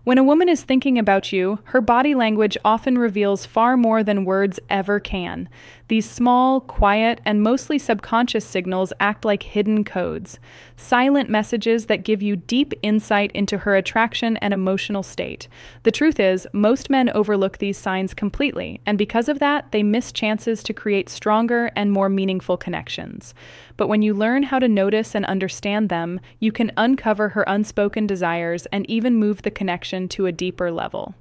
When a woman is thinking about you, her body language often reveals far more than words ever can. These small, quiet, and mostly subconscious signals act like hidden codes, silent messages that give you deep insight into her attraction and emotional state. The truth is, most men overlook these signs completely, and because of that, they miss chances to create stronger and more meaningful connections. But when you learn how to notice and understand them, you can uncover her unspoken desires and even move the connection to a deeper level.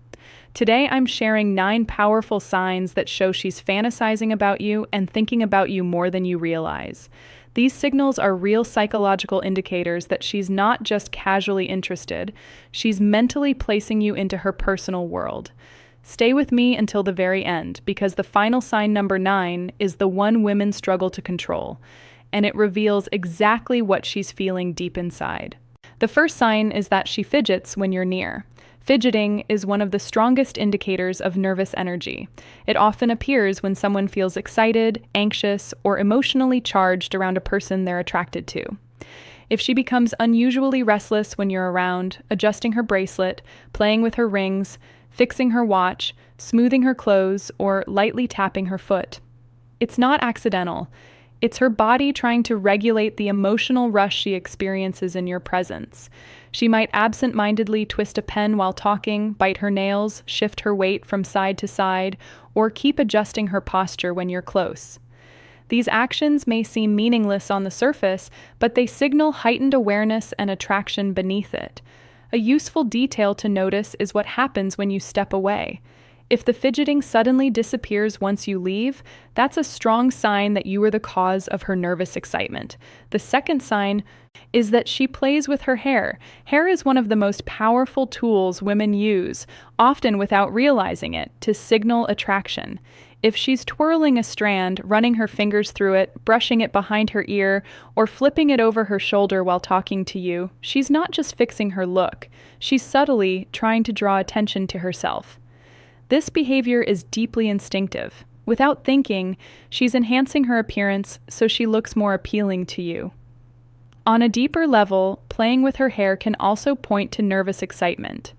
Today, I'm sharing 9 powerful signs that show she's fantasizing about you and thinking about you more than you realize. These signals are real psychological indicators that she's not just casually interested, she's mentally placing you into her personal world. Stay with me until the very end, because the final sign number 9 is the one women struggle to control, and it reveals exactly what she's feeling deep inside. The first sign is that she fidgets when you're near. Fidgeting is one of the strongest indicators of nervous energy. It often appears when someone feels excited, anxious, or emotionally charged around a person they're attracted to. If she becomes unusually restless when you're around, adjusting her bracelet, playing with her rings, fixing her watch, smoothing her clothes, or lightly tapping her foot, it's not accidental. It's her body trying to regulate the emotional rush she experiences in your presence. She might absent-mindedly twist a pen while talking, bite her nails, shift her weight from side to side, or keep adjusting her posture when you're close. These actions may seem meaningless on the surface, but they signal heightened awareness and attraction beneath it. A useful detail to notice is what happens when you step away. If the fidgeting suddenly disappears once you leave, that's a strong sign that you were the cause of her nervous excitement. The second sign is that she plays with her hair. Hair is one of the most powerful tools women use, often without realizing it, to signal attraction. If she's twirling a strand, running her fingers through it, brushing it behind her ear, or flipping it over her shoulder while talking to you, she's not just fixing her look. She's subtly trying to draw attention to herself. This behavior is deeply instinctive. Without thinking, she's enhancing her appearance so she looks more appealing to you. On a deeper level, playing with her hair can also point to nervous excitement.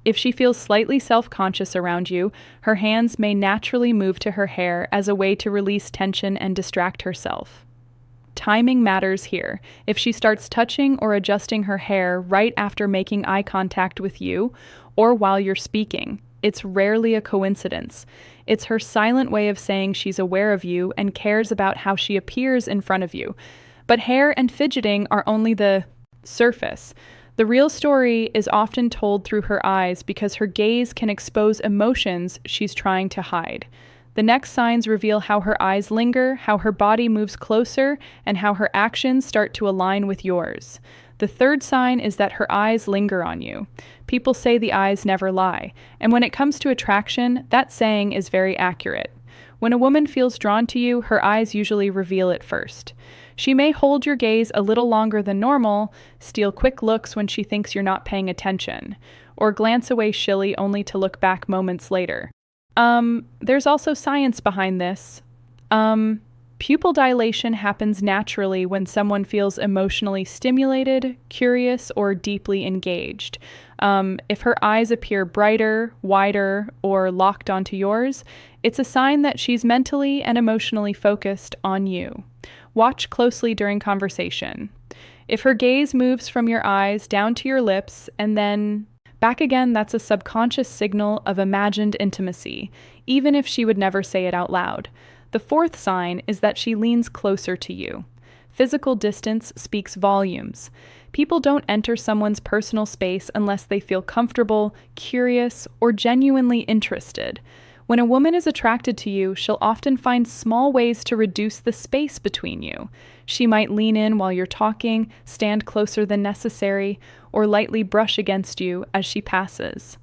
If she feels slightly self-conscious around you, her hands may naturally move to her hair as a way to release tension and distract herself. Timing matters here. If she starts touching or adjusting her hair right after making eye contact with you, or while you're speaking, it's rarely a coincidence. It's her silent way of saying she's aware of you and cares about how she appears in front of you. But hair and fidgeting are only the surface. The real story is often told through her eyes because her gaze can expose emotions she's trying to hide. The next signs reveal how her eyes linger, how her body moves closer, and how her actions start to align with yours. The third sign is that her eyes linger on you. People say the eyes never lie, and when it comes to attraction, that saying is very accurate. When a woman feels drawn to you, her eyes usually reveal it first. She may hold your gaze a little longer than normal, steal quick looks when she thinks you're not paying attention, or glance away shilly only to look back moments later. There's also science behind this. Pupil dilation happens naturally when someone feels emotionally stimulated, curious, or deeply engaged. If her eyes appear brighter, wider, or locked onto yours, it's a sign that she's mentally and emotionally focused on you. Watch closely during conversation. If her gaze moves from your eyes down to your lips and then back again, that's a subconscious signal of imagined intimacy, even if she would never say it out loud. The fourth sign is that she leans closer to you. Physical distance speaks volumes. People don't enter someone's personal space unless they feel comfortable, curious, or genuinely interested. When a woman is attracted to you, she'll often find small ways to reduce the space between you. She might lean in while you're talking, stand closer than necessary, or lightly brush against you as she passes.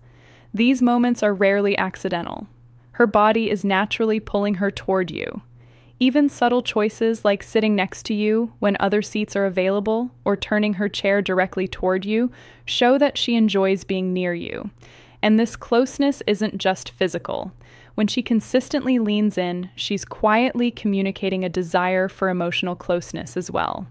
These moments are rarely accidental. Her body is naturally pulling her toward you. Even subtle choices like sitting next to you when other seats are available or turning her chair directly toward you show that she enjoys being near you. And this closeness isn't just physical. When she consistently leans in, she's quietly communicating a desire for emotional closeness as well.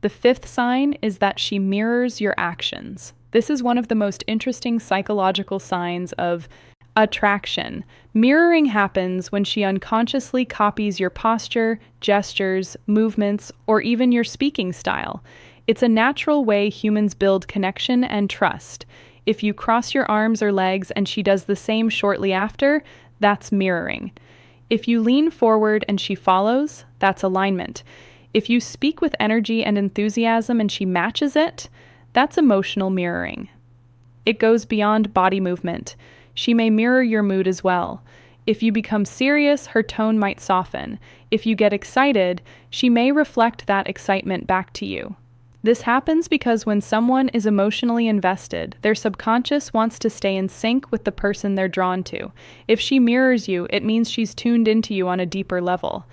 The fifth sign is that she mirrors your actions. This is one of the most interesting psychological signs of attraction. Mirroring happens when she unconsciously copies your posture, gestures, movements, or even your speaking style. It's a natural way humans build connection and trust. If you cross your arms or legs and she does the same shortly after, that's mirroring. If you lean forward and she follows, that's alignment. If you speak with energy and enthusiasm and she matches it, that's emotional mirroring. It goes beyond body movement. She may mirror your mood as well. If you become serious, her tone might soften. If you get excited, she may reflect that excitement back to you. This happens because when someone is emotionally invested, their subconscious wants to stay in sync with the person they're drawn to. If she mirrors you, it means she's tuned into you on a deeper level.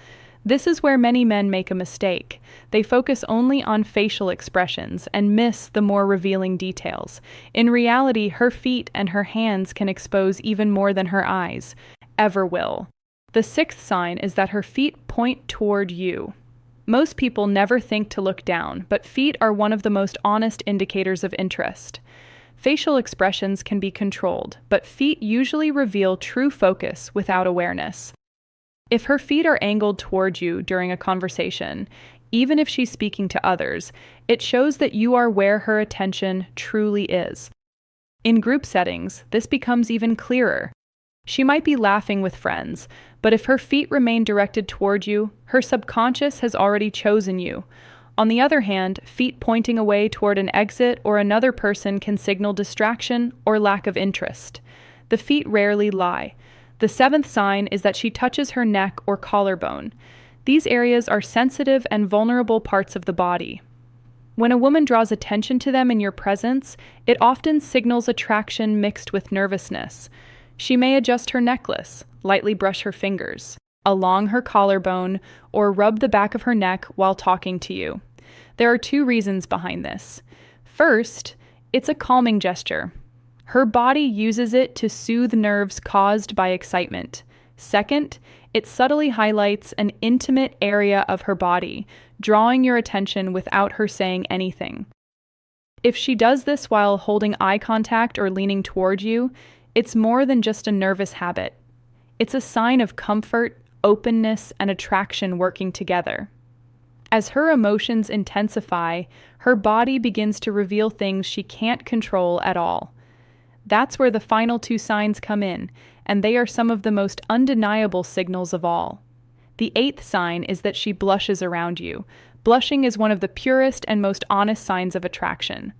This is where many men make a mistake. They focus only on facial expressions and miss the more revealing details. In reality, her feet and her hands can expose even more than her eyes ever will. The sixth sign is that her feet point toward you. Most people never think to look down, but feet are one of the most honest indicators of interest. Facial expressions can be controlled, but feet usually reveal true focus without awareness. If her feet are angled toward you during a conversation, even if she's speaking to others, it shows that you are where her attention truly is. In group settings, this becomes even clearer. She might be laughing with friends, but if her feet remain directed toward you, her subconscious has already chosen you. On the other hand, feet pointing away toward an exit or another person can signal distraction or lack of interest. The feet rarely lie. The seventh sign is that she touches her neck or collarbone. These areas are sensitive and vulnerable parts of the body. When a woman draws attention to them in your presence, it often signals attraction mixed with nervousness. She may adjust her necklace, lightly brush her fingers along her collarbone, or rub the back of her neck while talking to you. There are two reasons behind this. First, it's a calming gesture. Her body uses it to soothe nerves caused by excitement. Second, it subtly highlights an intimate area of her body, drawing your attention without her saying anything. If she does this while holding eye contact or leaning toward you, it's more than just a nervous habit. It's a sign of comfort, openness, and attraction working together. As her emotions intensify, her body begins to reveal things she can't control at all. That's where the final two signs come in, and they are some of the most undeniable signals of all. The eighth sign is that she blushes around you. Blushing is one of the purest and most honest signs of attraction.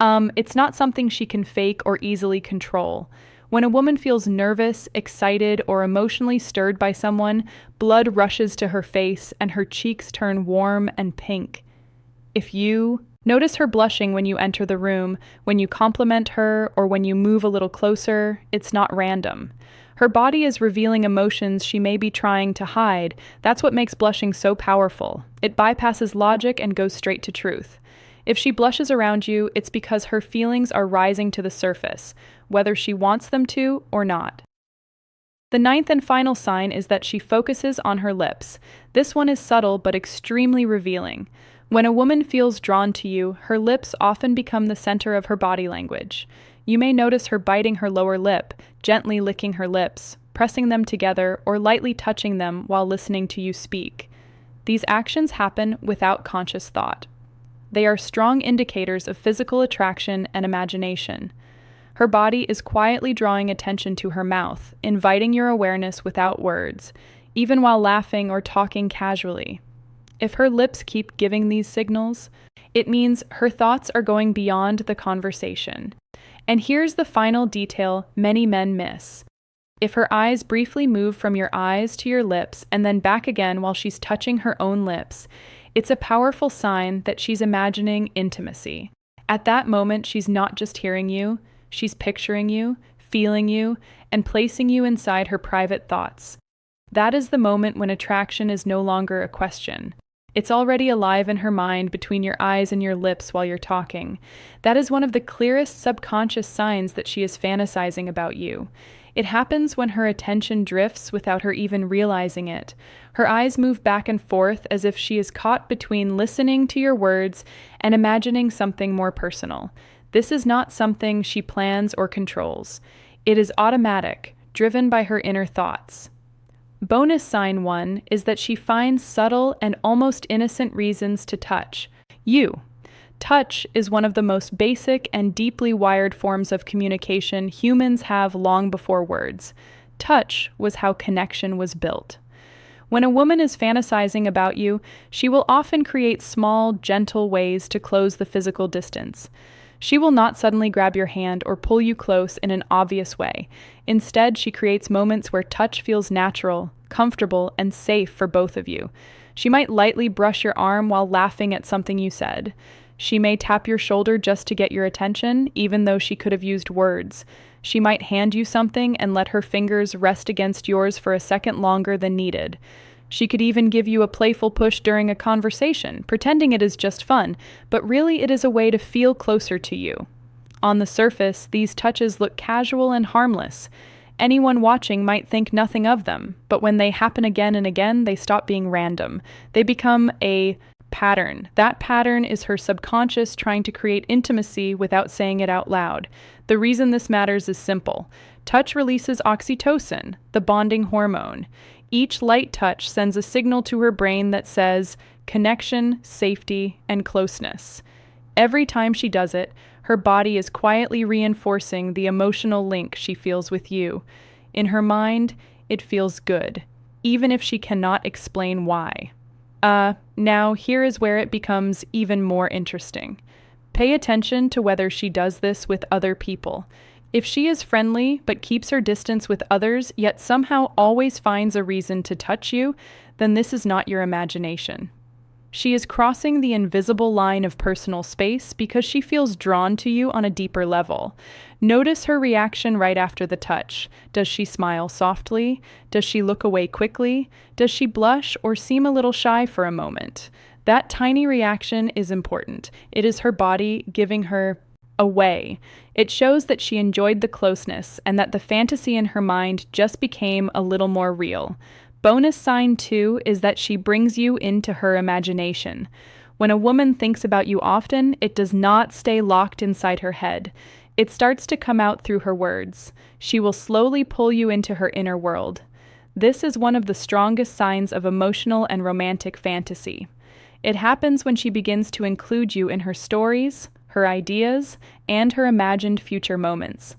It's not something she can fake or easily control. When a woman feels nervous, excited, or emotionally stirred by someone, blood rushes to her face and her cheeks turn warm and pink. If you notice her blushing when you enter the room, when you compliment her, or when you move a little closer, it's not random. Her body is revealing emotions she may be trying to hide. That's what makes blushing so powerful. It bypasses logic and goes straight to truth. If she blushes around you, it's because her feelings are rising to the surface, whether she wants them to or not. The ninth and final sign is that she focuses on her lips. This one is subtle but extremely revealing. When a woman feels drawn to you, her lips often become the center of her body language. You may notice her biting her lower lip, gently licking her lips, pressing them together, or lightly touching them while listening to you speak. These actions happen without conscious thought. They are strong indicators of physical attraction and imagination. Her body is quietly drawing attention to her mouth, inviting your awareness without words, even while laughing or talking casually. If her lips keep giving these signals, it means her thoughts are going beyond the conversation. And here's the final detail many men miss. If her eyes briefly move from your eyes to your lips and then back again while she's touching her own lips, it's a powerful sign that she's imagining intimacy. At that moment, she's not just hearing you, she's picturing you, feeling you, and placing you inside her private thoughts. That is the moment when attraction is no longer a question. It's already alive in her mind between your eyes and your lips while you're talking. That is one of the clearest subconscious signs that she is fantasizing about you. It happens when her attention drifts without her even realizing it. Her eyes move back and forth as if she is caught between listening to your words and imagining something more personal. This is not something she plans or controls. It is automatic, driven by her inner thoughts. Bonus sign 1 is that she finds subtle and almost innocent reasons to touch you. Touch is one of the most basic and deeply wired forms of communication humans have long before words. Touch was how connection was built. When a woman is fantasizing about you, she will often create small, gentle ways to close the physical distance. She will not suddenly grab your hand or pull you close in an obvious way. Instead, she creates moments where touch feels natural, comfortable, and safe for both of you. She might lightly brush your arm while laughing at something you said. She may tap your shoulder just to get your attention, even though she could have used words. She might hand you something and let her fingers rest against yours for a second longer than needed. She could even give you a playful push during a conversation, pretending it is just fun, but really it is a way to feel closer to you. On the surface, these touches look casual and harmless. Anyone watching might think nothing of them, but when they happen again and again, they stop being random. They become a pattern. That pattern is her subconscious trying to create intimacy without saying it out loud. The reason this matters is simple. Touch releases oxytocin, the bonding hormone. Each light touch sends a signal to her brain that says connection, safety, and closeness. Every time she does it, her body is quietly reinforcing the emotional link she feels with you. In her mind, it feels good, even if she cannot explain why. Now here is where it becomes even more interesting. Pay attention to whether she does this with other people. If she is friendly but keeps her distance with others, yet somehow always finds a reason to touch you, then this is not your imagination. She is crossing the invisible line of personal space because she feels drawn to you on a deeper level. Notice her reaction right after the touch. Does she smile softly? Does she look away quickly? Does she blush or seem a little shy for a moment? That tiny reaction is important. It is her body giving her away. It shows that she enjoyed the closeness and that the fantasy in her mind just became a little more real. Bonus sign 2 is that she brings you into her imagination. When a woman thinks about you often, it does not stay locked inside her head. It starts to come out through her words. She will slowly pull you into her inner world. This is one of the strongest signs of emotional and romantic fantasy. It happens when she begins to include you in her stories, her ideas, and her imagined future moments.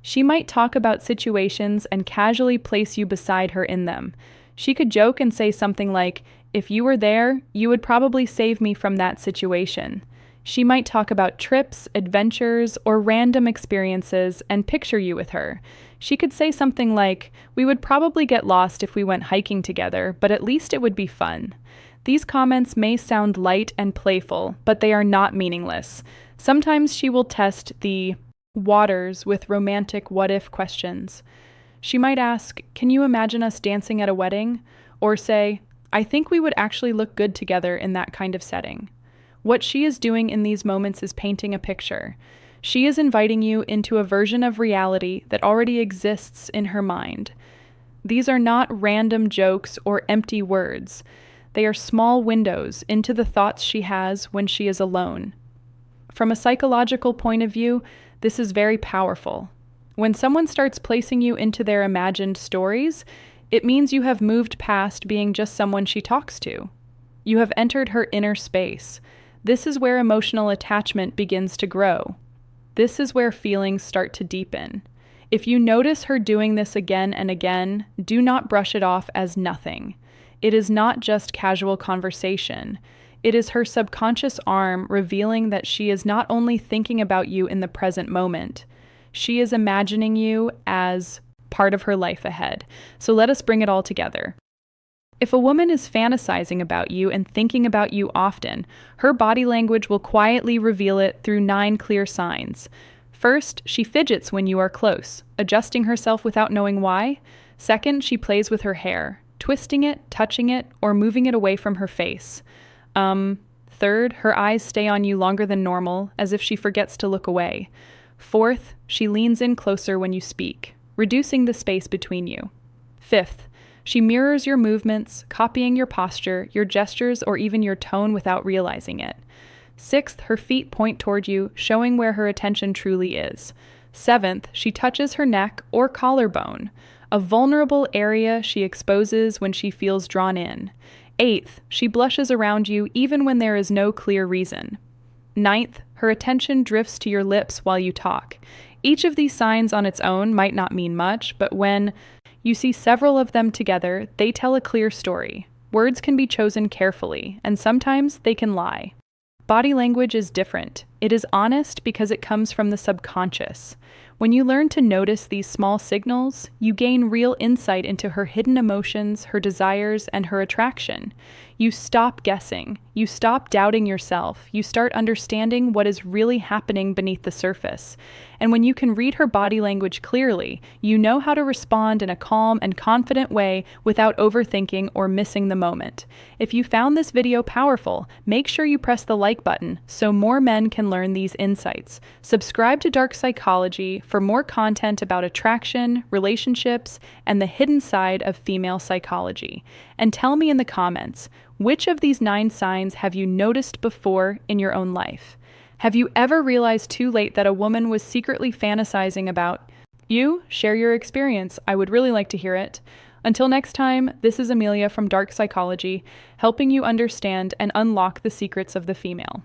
She might talk about situations and casually place you beside her in them. She could joke and say something like, "If you were there, you would probably save me from that situation." She might talk about trips, adventures, or random experiences and picture you with her. She could say something like, "We would probably get lost if we went hiking together, but at least it would be fun." These comments may sound light and playful, but they are not meaningless. Sometimes she will test the waters with romantic what-if questions. She might ask, "Can you imagine us dancing at a wedding?" Or say, "I think we would actually look good together in that kind of setting." What she is doing in these moments is painting a picture. She is inviting you into a version of reality that already exists in her mind. These are not random jokes or empty words. They are small windows into the thoughts she has when she is alone. From a psychological point of view, this is very powerful. When someone starts placing you into their imagined stories, it means you have moved past being just someone she talks to. You have entered her inner space. This is where emotional attachment begins to grow. This is where feelings start to deepen. If you notice her doing this again and again, do not brush it off as nothing. It is not just casual conversation. It is her subconscious arm revealing that she is not only thinking about you in the present moment, she is imagining you as part of her life ahead. So let us bring it all together. If a woman is fantasizing about you and thinking about you often, her body language will quietly reveal it through 9 clear signs. First, she fidgets when you are close, adjusting herself without knowing why. Second, she plays with her hair, twisting it, touching it, or moving it away from her face. Third, her eyes stay on you longer than normal, as if she forgets to look away. Fourth, she leans in closer when you speak, reducing the space between you. Fifth, she mirrors your movements, copying your posture, your gestures, or even your tone without realizing it. Sixth, her feet point toward you, showing where her attention truly is. Seventh, she touches her neck or collarbone, a vulnerable area she exposes when she feels drawn in. Eighth, she blushes around you even when there is no clear reason. Ninth, her attention drifts to your lips while you talk. Each of these signs on its own might not mean much, but when you see several of them together, they tell a clear story. Words can be chosen carefully, and sometimes they can lie. Body language is different. It is honest because it comes from the subconscious. When you learn to notice these small signals, you gain real insight into her hidden emotions, her desires, and her attraction. You stop guessing. You stop doubting yourself. You start understanding what is really happening beneath the surface. And when you can read her body language clearly, you know how to respond in a calm and confident way without overthinking or missing the moment. If you found this video powerful, make sure you press the like button so more men can learn these insights. Subscribe to Dark Psychology for more content about attraction, relationships, and the hidden side of female psychology. And tell me in the comments, which of these 9 signs have you noticed before in your own life? Have you ever realized too late that a woman was secretly fantasizing about you? Share your experience. I would really like to hear it. Until next time, this is Amelia from Dark Psychology, helping you understand and unlock the secrets of the female.